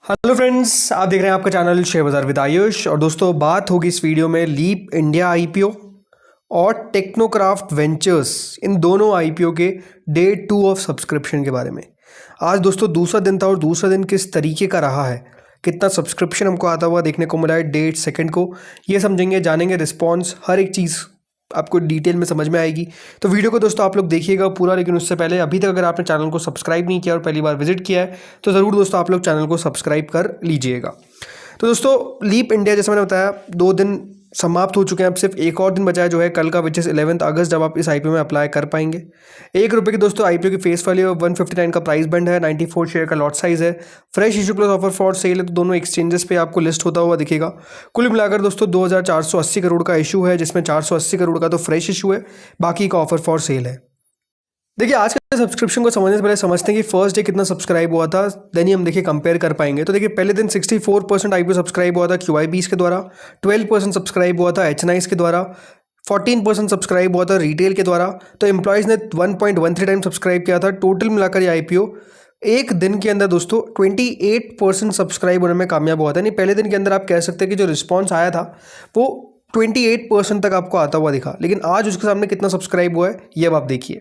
Hello friends, आप देख रहे हैं आपका चैनल शेयर बाजार विद आयुष। और दोस्तों, बात होगी इस वीडियो में लीप इंडिया आईपीओ और टेक्नोक्राफ्ट वेंचर्स, इन दोनों आईपीओ के डे 2 ऑफ सब्सक्रिप्शन के बारे में। आज दोस्तों दूसरा दिन था और दूसरा दिन किस तरीके का रहा है, कितना सब्सक्रिप्शन हमको आता हुआ देखने को मिला है डेट सेकंड को, ये समझेंगे, जानेंगे, रिस्पॉन्स, हर एक चीज़ आपको डिटेल में समझ में आएगी। तो वीडियो को दोस्तों आप लोग देखिएगा पूरा, लेकिन उससे पहले अभी तक अगर आपने चैनल को सब्सक्राइब नहीं किया और पहली बार विजिट किया है तो ज़रूर दोस्तों आप लोग चैनल को सब्सक्राइब कर लीजिएगा। तो दोस्तों लीप इंडिया, जैसे मैंने बताया, 2 दिन समाप्त हो चुके हैं। अब सिर्फ एक और दिन बचा है जो है कल का, विच इज़ 11 अगस्त, जब आप इस आईपीओ में अप्लाई कर पाएंगे। ₹1 की दोस्तों आईपीओ की फेस वैल्यू, 159 का प्राइस बैंड है, 94 शेयर का लॉट साइज है, fresh issue plus offer for sale है, तो दोनों एक्सचेंजेस पे आपको लिस्ट होता हुआ दिखेगा। कुल मिलाकर दोस्तों 2480 करोड़ का इशू है, जिसमें 480 करोड़ का तो फ्रेश इशू है, बाकी का ऑफर फॉर सेल है। देखिए, आज के सब्सक्रिप्शन को समझने से पहले समझते हैं कि फर्स्ट डे कितना सब्सक्राइब हुआ था, देन ही हम देखिए कंपेयर कर पाएंगे। तो देखिए, पहले दिन 64% आईपीओ सब्सक्राइब हुआ था क्यूआईबीज के द्वारा, 12% सब्सक्राइब हुआ था एचएनआईज के द्वारा, 14% सब्सक्राइब हुआ था रिटेल के द्वारा। तो एम्प्लॉयज़ ने 1.13 टाइम सब्सक्राइब किया था। टोटल मिलाकर ये आईपीओ एक दिन के अंदर दोस्तों 28% सब्सक्राइब होने में कामयाब हुआ था। यानी पहले दिन के अंदर आप कह सकते हैं कि जो रिस्पॉन्स आया था वो 28% तक आपको आता हुआ दिखा, लेकिन आज उसके सामने कितना सब्सक्राइब हुआ है ये अब आप देखिए।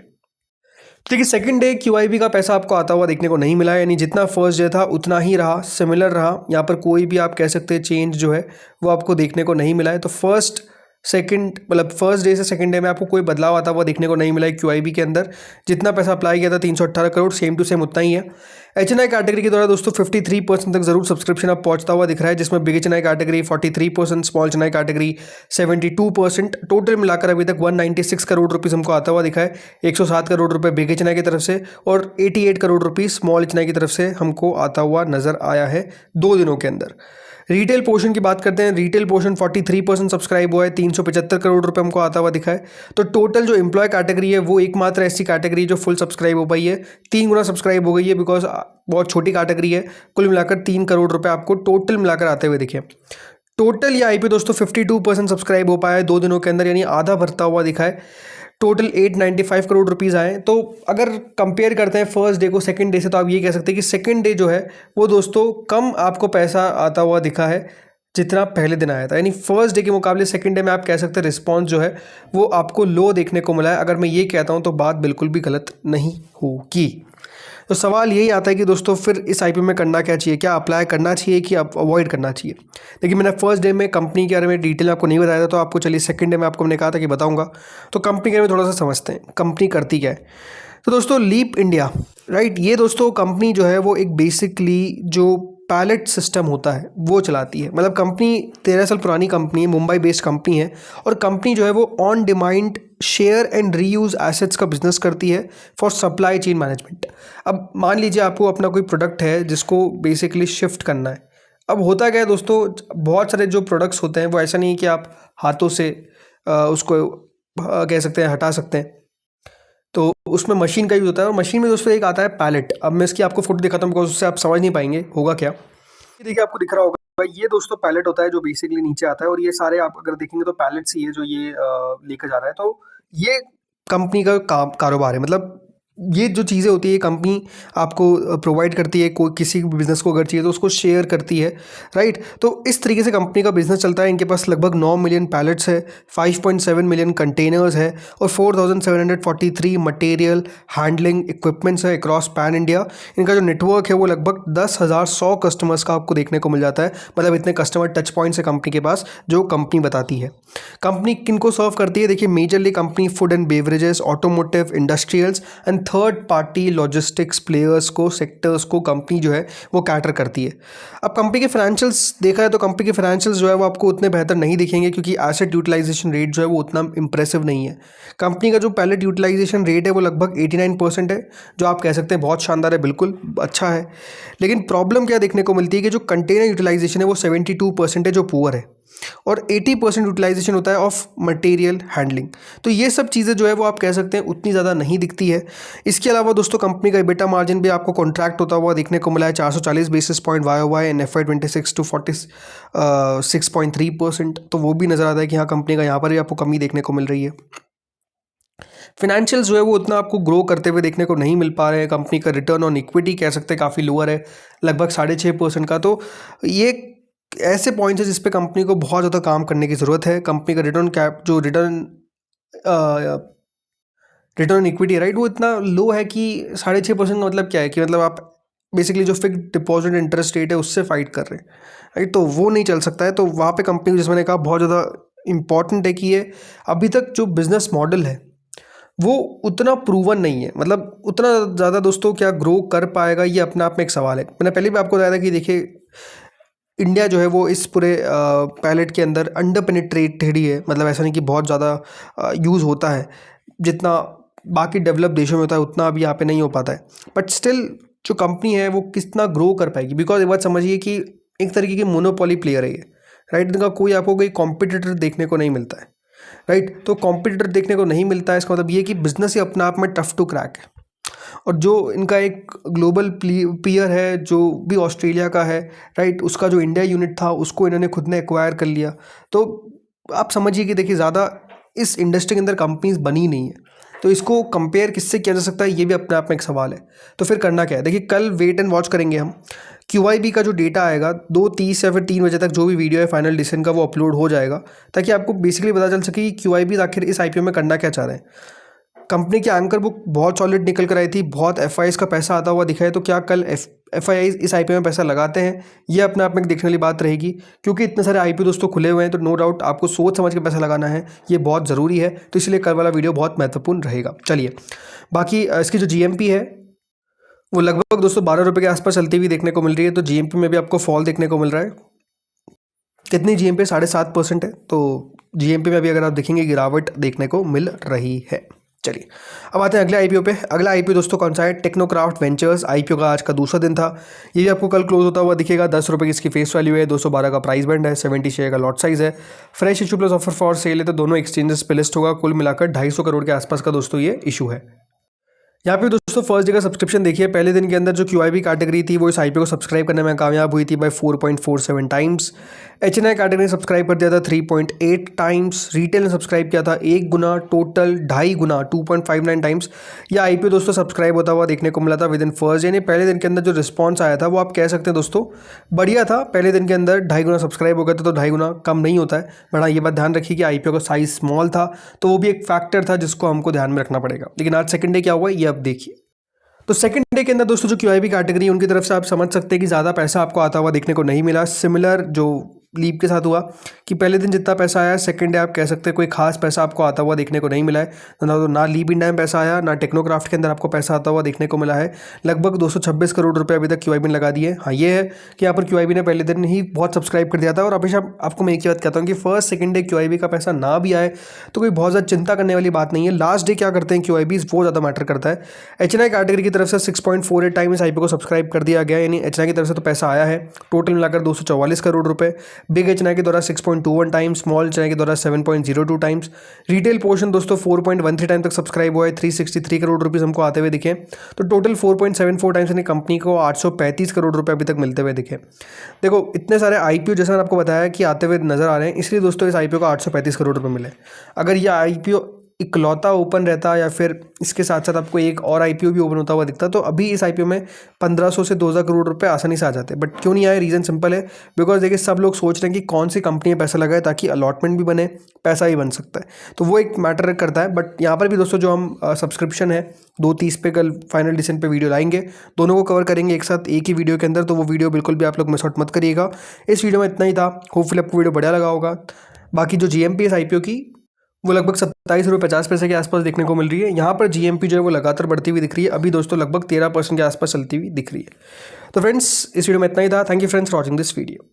देखिए, सेकंड डे क्यूआईबी का पैसा आपको आता हुआ देखने को नहीं मिला, यानी जितना फर्स्ट डे था उतना ही रहा, सिमिलर रहा। यहाँ पर कोई भी आप कह सकते हैं चेंज जो है वो आपको देखने को नहीं मिला है। तो फर्स्ट डे से सेकंड डे में आपको कोई बदलाव आता हुआ देखने को नहीं मिला है क्यूआईबी के अंदर। जितना पैसा अप्लाई किया था 318 करोड़, सेम टू सेम उतना ही है। एचएनआई कैटेगरी के द्वारा दोस्तों 53% तक जरूर सब्सक्रिप्शन अब पहुंचता हुआ दिख रहा है, जिसमें big HNI category 43%, small HNI category 72%। Total मिलाकर अभी तक 196 करोड़ रुपीज़ हमको आता हुआ दिखा है। 107 करोड़ रुपए बिग एचएनआई की तरफ से और 88 करोड़ रुपीज़ स्मॉल एचएनआई की तरफ से हमको आता हुआ नजर आया है 2 दिनों के अंदर। रिटेल पोर्शन की बात करते हैं, रिटेल पोर्शन 43% सब्सक्राइब हुआ है, 375 करोड़ रुपए हमको आता हुआ दिखा है। तो टोटल जो एम्प्लॉय कैटेगरी है वो एकमात्र ऐसी कैटेगरी जो फुल सब्सक्राइब हो पाई है, 3 गुना सब्सक्राइब हो गई है, बिकॉज बहुत छोटी कैटेगरी है। कुल मिलाकर 3 करोड़ रुपए आपको टोटल मिलाकर आते हुए दिखे। टोटल ये आईपीओ दोस्तों 52% सब्सक्राइब हो पाया है 2 दिनों के अंदर, यानी आधा भरता हुआ दिखा है। टोटल 895 करोड़ रुपीज़ आए। तो अगर कंपेयर करते हैं फर्स्ट डे को सेकंड डे से, तो आप ये कह सकते हैं कि सेकंड डे जो है वो दोस्तों कम आपको पैसा आता हुआ दिखा है जितना पहले दिन आया था। यानी फर्स्ट डे के मुकाबले सेकंड डे में आप कह सकते हैं रिस्पॉन्स जो है वो आपको लो देखने को मिला है। अगर मैं ये कहता हूँ तो बात बिल्कुल भी गलत नहीं होगी। तो सवाल यही आता है कि दोस्तों फिर इस आईपीओ में करना क्या चाहिए, क्या अप्लाई करना चाहिए कि अवॉइड करना चाहिए। देखिए, मैंने फर्स्ट डे में कंपनी के बारे में डिटेल आपको नहीं बताया था, तो आपको चलिए सेकंड डे में आपको मैंने कहा था कि बताऊंगा। तो कंपनी के बारे में थोड़ा सा समझते हैं, कंपनी करती क्या है। तो दोस्तों लीप इंडिया, राइट, ये दोस्तों कंपनी जो है वो एक बेसिकली जो पैलेट सिस्टम होता है वो चलाती है। मतलब कंपनी 13 साल पुरानी कंपनी है, मुंबई बेस्ड कंपनी है, और कंपनी जो है वो on demand share and reuse assets का बिजनेस करती है फॉर सप्लाई चेन मैनेजमेंट। अब मान लीजिए आपको अपना कोई प्रोडक्ट है जिसको बेसिकली शिफ्ट करना है। अब होता क्या है दोस्तों, बहुत सारे जो प्रोडक्ट्स होते हैं वो ऐसा नहीं है कि आप हाथों से उसको कह सकते हैं हटा सकते हैं। तो उसमें मशीन का यूज़ होता है, और मशीन में दोस्तों एक आता है पैलेट। अब मैं इसकी आपको फोटो दिखाता हूँ बिकॉज उससे आप समझ नहीं पाएंगे होगा क्या। ये देखिए, आपको दिख रहा होगा, ये दोस्तों पैलेट होता है जो बेसिकली नीचे आता है, और ये सारे आप अगर देखेंगे तो पैलेट्स ही है जो ये लेकर जा रहा है। तो ये कंपनी का कारोबार है। मतलब ये जो चीज़ें होती है कंपनी आपको प्रोवाइड करती है, कोई किसी भी बिज़नेस को अगर चाहिए तो उसको शेयर करती है, राइट। तो इस तरीके से कंपनी का बिजनेस चलता है। इनके पास लगभग 9 मिलियन पैलेट्स है, 5.7 मिलियन कंटेनर्स है, और 4743 मटेरियल हैंडलिंग इक्विपमेंट्स है अक्रॉस पैन इंडिया। इनका जो नेटवर्क है वो लगभग 10,100 कस्टमर्स का आपको देखने को मिल जाता है। मतलब इतने कस्टमर टच पॉइंट्स है कंपनी के पास, जो कंपनी बताती है। कंपनी किनको सर्व करती है, देखिए, majorly company food and beverages, automotive, industrials and third party logistics players को, सेक्टर्स को कंपनी जो है वो कैटर करती है। अब कंपनी के फाइनेंशियल्स देखा है तो कंपनी के फाइनेंशियल्स जो है वो आपको उतने बेहतर नहीं दिखेंगे, क्योंकि एसेट यूटिलाइजेशन रेट जो है वो उतना इंप्रेसिव नहीं है। कंपनी का जो पैलेट यूटिलाइजेशन रेट है वो लगभग 89% है, जो आप कह सकते हैं बहुत शानदार है, बिल्कुल अच्छा है। लेकिन प्रॉब्लम क्या देखने को मिलती है कि जो कंटेनर यूटिलाइजेशन है वो 72% है, जो पुअर है, और 80% यूटिलाइजेशन होता है ऑफ मटेरियल हैंडलिंग। तो ये सब चीज़ें जो है वो आप कह सकते हैं उतनी ज़्यादा नहीं दिखती है। इसके अलावा दोस्तों कंपनी का EBITDA मार्जिन भी आपको कॉन्ट्रैक्ट होता हुआ देखने को मिला है, 440 basis point YOY in FY26 to 46.3%। तो वो भी नज़र आता है कि हाँ, कंपनी का यहाँ पर भी आपको कमी देखने को मिल रही है। फिनेंशियल्स जो है वो उतना आपको ग्रो करते हुए देखने को नहीं मिल पा रहे हैं। कंपनी का रिटर्न ऑन इक्विटी कह सकते हैं काफ़ी लोअर है, लगभग 6.5% का। तो ये ऐसे पॉइंट्स है जिस पे कंपनी को बहुत ज़्यादा काम करने की ज़रूरत है। कंपनी का रिटर्न ऑन इक्विटी राइट वो इतना लो है कि 6.5% का मतलब क्या है कि मतलब आप बेसिकली जो फिक्स डिपॉजिट इंटरेस्ट रेट है उससे फाइट कर रहे हैं राइट। तो वो नहीं चल सकता है। तो वहाँ पे कंपनी जिसमें मैंने कहा बहुत ज़्यादा इंपॉर्टेंट है कि ये अभी तक जो बिजनेस मॉडल है वो उतना प्रूवन नहीं है, मतलब उतना ज़्यादा दोस्तों क्या ग्रो कर पाएगा ये अपने आप में एक सवाल है। मैंने पहले भी आपको बताया था कि देखिए इंडिया जो है वो इस पूरे पैलेट के अंदर अंडर पेनिट्रेटेड ही है, मतलब ऐसा नहीं कि बहुत ज़्यादा यूज़ होता है, जितना बाकी डेवलप देशों में होता है उतना अभी यहाँ पे नहीं हो पाता है। बट स्टिल जो कंपनी है वो कितना ग्रो कर पाएगी, बिकॉज एक बात समझिए कि एक तरीके की मोनोपोली प्लेयर है ये राइट। इनका कोई आपको कोई कॉम्पिटिटर देखने को नहीं मिलता है राइट। तो कॉम्पिटिटर देखने को नहीं मिलता है इसका मतलब ये कि बिजनेस ही अपने आप में टफ टू क्रैक है। और जो इनका एक ग्लोबल पीयर है जो भी ऑस्ट्रेलिया का है राइट, उसका जो इंडिया यूनिट था उसको इन्होंने खुद ने एक्वायर कर लिया। तो आप समझिए कि देखिए ज़्यादा इस इंडस्ट्री के अंदर कंपनीज बनी नहीं है, तो इसको कंपेयर किससे किया जा सकता है ये भी अपने आप में एक सवाल है। तो फिर करना क्या है, देखिए कल वेट एंड वॉच करेंगे हम। QIB का जो डेटा आएगा 2:30 या फिर 3 बजे तक जो भी वीडियो है फाइनल डिसीजन का वो अपलोड हो जाएगा, ताकि आपको बेसिकली पता चल सके कि QIB आखिर इस IPO में करना क्या चाह रहे हैं। कंपनी की एंकर बुक बहुत सॉलिड निकल कर आई थी, बहुत FIs का पैसा आता हुआ दिखा है। तो क्या कल FIs इस IPO में पैसा लगाते हैं, ये अपने आप में एक देखने वाली बात रहेगी। क्योंकि इतने सारे IPO दोस्तों खुले हुए हैं तो नो डाउट आपको सोच समझ के पैसा लगाना है, ये बहुत ज़रूरी है। तो इसलिए कल वाला वीडियो बहुत महत्वपूर्ण रहेगा। चलिए बाकी इसकी जो GMP है वो लगभग दोस्तों 12 रुपये के आसपास चलती हुई देखने को मिल रही है। तो GMP में भी आपको फॉल देखने को मिल रहा है। कितनी GMP 7.5% है, तो GMP में अभी अगर आप देखेंगे गिरावट देखने को मिल रही है। चलिए अब आते हैं अगले IPO पे। अगला IPO दोस्तों कौन सा है, टेक्नोक्राफ्ट वेंचर्स। IPO का आज का दूसरा दिन था, ये भी आपको कल क्लोज होता हुआ दिखेगा। 10 रुपये की इसकी फेस वैल्यू है, 212 का प्राइस बैंड है, 70 शेयर का लॉट साइज है, fresh issue plus offer for sale है। तो दोनों एक्सचेंजेस पे लिस्ट होगा। कुल मिलाकर 250 करोड़ के आसपास का दोस्तों ये इशू है। यहाँ पे दोस्तों फर्स्ट डे का सब्सक्रिप्शन देखिए, पहले दिन के अंदर जो QIB कैटेगरी थी वो इस IPO को सब्सक्राइब करने में कामयाब हुई थी बाय 4.47 टाइम्स। HNI कैटेगरी ने सब्सक्राइब कर दिया था 3.8 टाइम्स। रिटेल ने सब्सक्राइब किया था 1 गुना, टोटल 2.5 गुना 2.59 टाइम्स। यह IPO दोस्तों सब्सक्राइब होता हुआ देखने को मिला था विद इन फर्स्ट डे। यानी पहले दिन के अंदर जो रिस्पॉन्स आया था वो आप कह सकते हैं दोस्तों बढ़िया था। पहले दिन के अंदर 2.5 गुना सब्सक्राइब हो गया था, तो 2.5 गुना कम नहीं होता है। बट हाँ ये बात ध्यान रखिए कि IPO का साइज स्मॉल था, तो वो भी एक फैक्टर था जिसको हमको ध्यान में रखना पड़ेगा। लेकिन आज सेकंड डे क्या हुआ ये अब देखिए। तो सेकंड डे के अंदर दोस्तों जो QIB कैटेगरी है उनकी तरफ से आप समझ सकते हैं कि ज़्यादा पैसा आपको आता हुआ देखने को नहीं मिला। सिमिलर जो लीप के साथ हुआ कि पहले दिन जितना पैसा आया सेकंड डे आप कह सकते हैं कोई खास पैसा आपको आता हुआ देखने को नहीं मिला है। ना लीप इंडिया में पैसा आया, ना टेक्नोक्राफ्ट के अंदर आपको पैसा आता हुआ देखने को मिला है। लगभग 226 करोड़ रुपए अभी तक QIB ने लगा दिए। हाँ ये है कि यहाँ पर QIB ने पहले दिन ही बहुत सब्सक्राइब कर दिया था। और हमेशा आपको मैं एक ही बात कहता हूँ कि फर्स्ट सेकंड डे QIB का पैसा ना भी आए तो कोई बहुत ज़्यादा चिंता करने वाली बात नहीं है। लास्ट डे क्या करते हैं QIB वो ज़्यादा मैटर करता है। HNI कैटेगरी की तरफ से 6.48 टाइम इस IPO को सब्सक्राइब कर दिया गया, यानी HNI की तरफ से तो पैसा आया है टोटल मिलाकर 244 करोड़ रुपए। बिग HNI के द्वारा 6.21 टाइम्स, स्मॉल HNI के द्वारा 7.02 टाइम्स। रिटेल पोर्शन दोस्तों 4.13 टाइम तक सब्सक्राइब हुआ है, 363 करोड़ रुपीस हमको आते हुए दिखे। तो टोटल 4.74 टाइम्स यानी कंपनी को 835 करोड़ रुपए अभी तक मिलते हुए दिखे। देखो इतने सारे IPO जैसा मैंने आपको बताया कि आते हुए नजर आ रहे हैं, इसलिए दोस्तों इस IPO को 835 करोड़ रुपए मिले। अगर ये IPO इकलौता ओपन रहता या फिर इसके साथ साथ आपको एक और IPO भी ओपन होता हुआ दिखता तो अभी इस IPO में 1500 से 2000 करोड़ रुपए आसानी से आ जाते। बट क्यों नहीं आए, रीज़न सिंपल है, बिकॉज देखिए सब लोग सोच रहे हैं कि कौन सी कंपनी में पैसा लगाए ताकि अलॉटमेंट भी बने, पैसा ही बन सकता है। तो वो एक मैटर करता है। बट यहाँ पर भी दोस्तों जो हम सब्सक्रिप्शन है 2:30 पे कल फाइनल डिसीजन पे वीडियो लाएंगे, दोनों को कवर करेंगे एक साथ एक ही वीडियो के अंदर। तो वो वीडियो बिल्कुल भी आप लोग मिस आउट मत करिएगा। इस वीडियो में इतना ही था, होपफुली आपको वीडियो बढ़िया लगा होगा। बाकी जो GMP इस IPO की वो लगभग 27.50 के आसपास देखने को मिल रही है। यहाँ पर GMP जो है वो लगातार बढ़ती हुई दिख रही है, अभी दोस्तों लगभग 13% के आसपास चलती हुई दिख रही है। तो फ्रेंड्स इस वीडियो में इतना ही था। Thank you friends for watching this video.